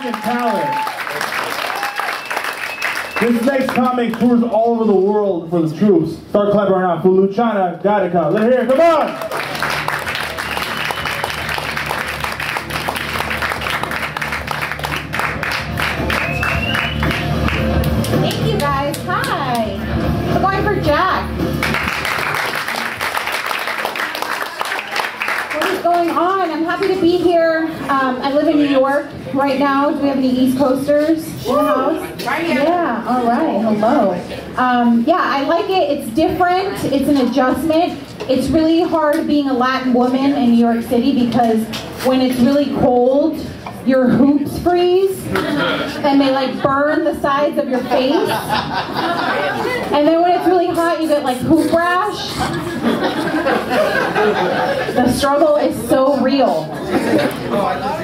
American talent. This next comic tours all over the world for the troops. Start clapping right now for Luchana Gatica. Let's hear it, come on! Thank you guys, hi. We're going for Jack. What is going on? I'm happy to be here. I live in New York right now. Do we have any East Coasters in the house? Right here. Yeah, all right, hello. Yeah, I like it. It's different. It's an adjustment. It's really hard being a Latin woman in New York City because when it's really cold, your hoops freeze and they like burn the sides of your face. And then when it's really hot, you get like hoop rash. The struggle is so real.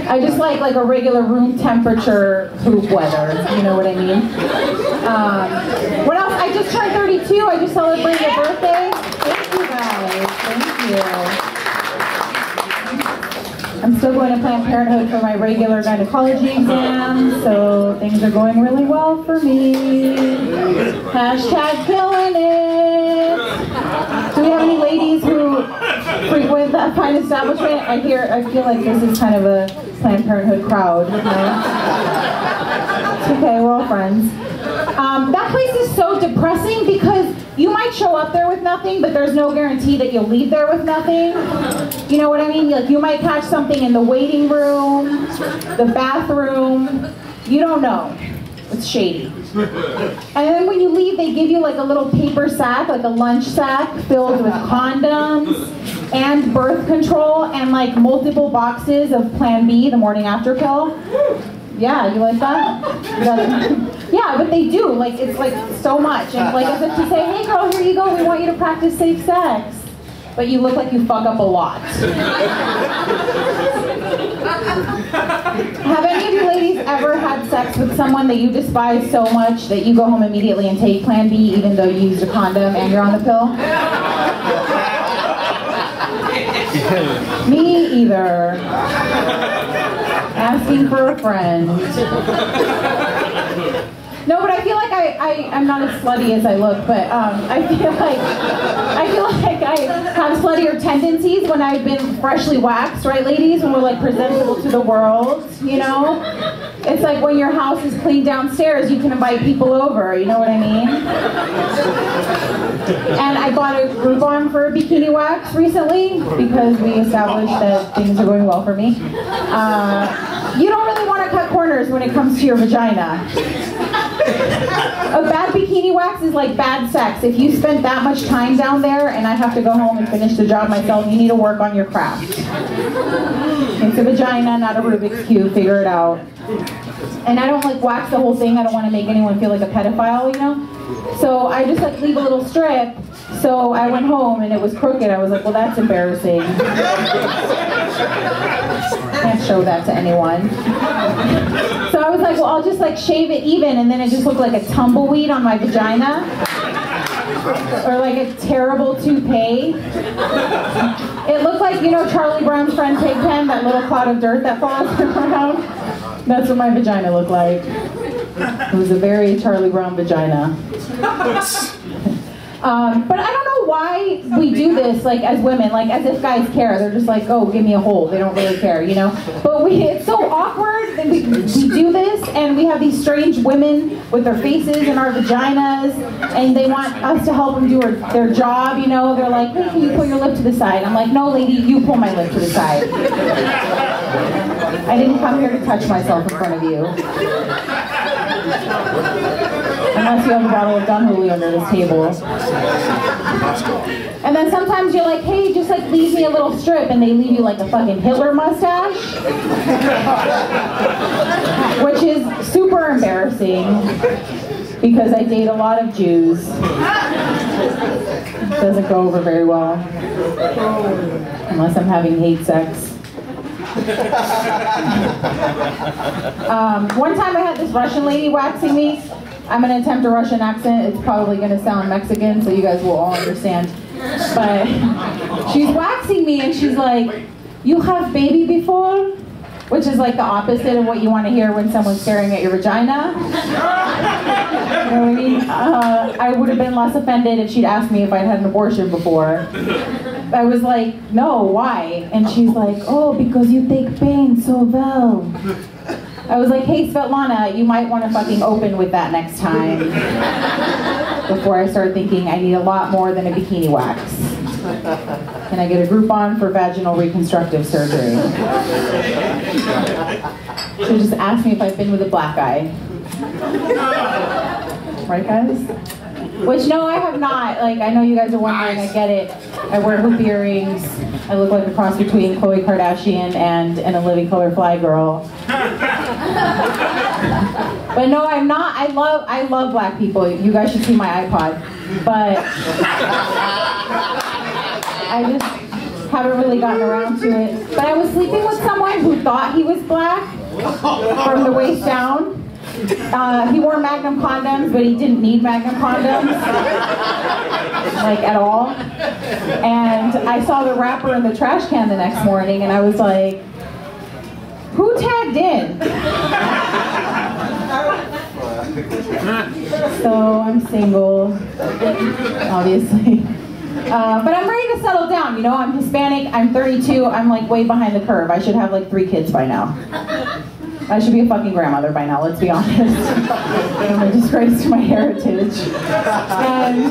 I just like a regular room temperature hoop weather, you know what I mean? What else? I just turned 32. I just celebrated a birthday. Thank you guys. Thank you. I'm still going to Planned Parenthood for my regular gynecology exam, so things are going really well for me. Hashtag killing it. Do we have any ladies who frequent that fine establishment? I feel like this is kind of a Planned Parenthood crowd. You know? It's okay, we're all friends. That place is so depressing because you might show up there with nothing, but there's no guarantee that you'll leave there with nothing. You know what I mean? Like you might catch something in the waiting room, the bathroom. You don't know. It's shady. And then when you leave, they give you like a little paper sack, like a lunch sack filled with condoms and birth control and like multiple boxes of Plan B, the morning after pill. Yeah, you like that? Yeah, but they do. Like, it's like so much. And like as if to say, hey girl, here you go. We want you to practice safe sex. But you look like you fuck up a lot. Have any of you ladies ever had sex with someone that you despise so much that you go home immediately and take Plan B even though you used a condom and you're on the pill? Me either. Asking for a friend. No, but I feel like I'm not as slutty as I look, but I feel like I have sluttier tendencies when I've been freshly waxed, right, ladies? When we're like presentable to the world, you know? It's like when your house is clean downstairs, you can invite people over, you know what I mean? And I bought a Groupon for a bikini wax recently because we established that things are going well for me. You don't really want to cut corners when it comes to your vagina. A bad bikini wax is like bad sex. If you spent that much time down there and I have to go home and finish the job myself, you need to work on your craft. It's a vagina, not a Rubik's Cube, figure it out. And I don't like wax the whole thing. I don't want to make anyone feel like a pedophile, you know? So I just like leave a little strip. So I went home and it was crooked. I was like, well, that's embarrassing. Can't show that to anyone. So I was like, well, I'll just like shave it even, and then it just looked like a tumbleweed on my vagina. Or like a terrible toupee. It looked like, you know, Charlie Brown's friend Pigpen, that little cloud of dirt that falls around. That's what my vagina looked like. It was a very Charlie Brown vagina. But I don't know why we do this, like, as women, like, as if guys care. They're just like, oh, give me a hole. They don't really care, you know? But it's so awkward that we do this, and we have these strange women with their faces in our vaginas, and they want us to help them do their job, you know? They're like, hey, can you pull your lip to the side? I'm like, no, lady, you pull my lip to the side. I didn't come here to touch myself in front of you. Unless you have a bottle of Dunhooley under this table. And then sometimes you're like, hey, just like leave me a little strip, and they leave you like a fucking Hitler mustache. Which is super embarrassing because I date a lot of Jews. It doesn't go over very well. Unless I'm having hate sex. One time I had this Russian lady waxing me. I'm going to attempt a Russian accent. It's probably going to sound Mexican, so you guys will all understand. But she's waxing me and she's like, you have baby before? which is like the opposite of what you want to hear when someone's staring at your vagina. You know what I mean? I would have been less offended if she'd asked me if I'd had an abortion before. I was like, no, why? And she's like, oh, because you take pain so well. I was like, hey, Svetlana, you might want to fucking open with that next time. Before I start thinking I need a lot more than a bikini wax. Can I get a Groupon for vaginal reconstructive surgery? She just asked me if I've been with a black guy. Right, guys? Which, no, I have not. Like, I know you guys are wondering, I get it. I wear hoop earrings. I look like a cross between Khloe Kardashian and a Living Color Fly girl. But no, I'm not. I love black people. You guys should see my iPod. But I just haven't really gotten around to it. But I was sleeping with someone who thought he was black from the waist down. He wore Magnum condoms, but he didn't need Magnum condoms, like at all. And I saw the wrapper in the trash can the next morning, and I was like, who tagged in? So I'm single, obviously. But I'm ready to settle down, you know? I'm Hispanic, I'm 32, I'm like way behind the curve. I should have like 3 kids by now. I should be a fucking grandmother by now, let's be honest. I'm a disgrace to my heritage. And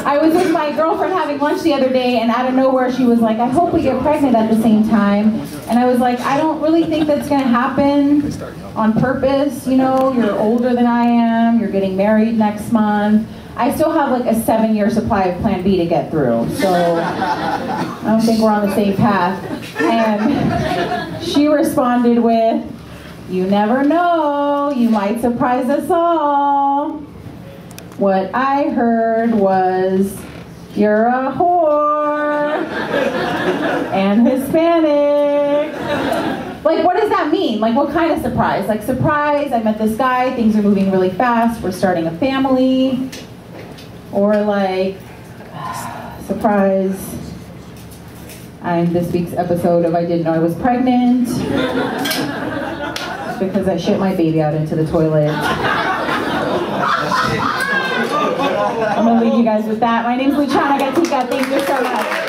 I was with my girlfriend having lunch the other day, and out of nowhere she was like, I hope we get pregnant at the same time. And I was like, I don't really think that's gonna happen on purpose, you know? You're older than I am, you're getting married next month. I still have like a 7-year supply of Plan B to get through, so I don't think we're on the same path. And she responded with, you never know, you might surprise us all. What I heard was, you're a whore and Hispanic. Like, what does that mean? Like, what kind of surprise? Like, surprise, I met this guy, things are moving really fast, we're starting a family. Or like, surprise, I'm this week's episode of I Didn't Know I Was Pregnant. Because I shit my baby out into the toilet. I'm gonna leave you guys with that. My name's Luchana Gatica. Thank you so much.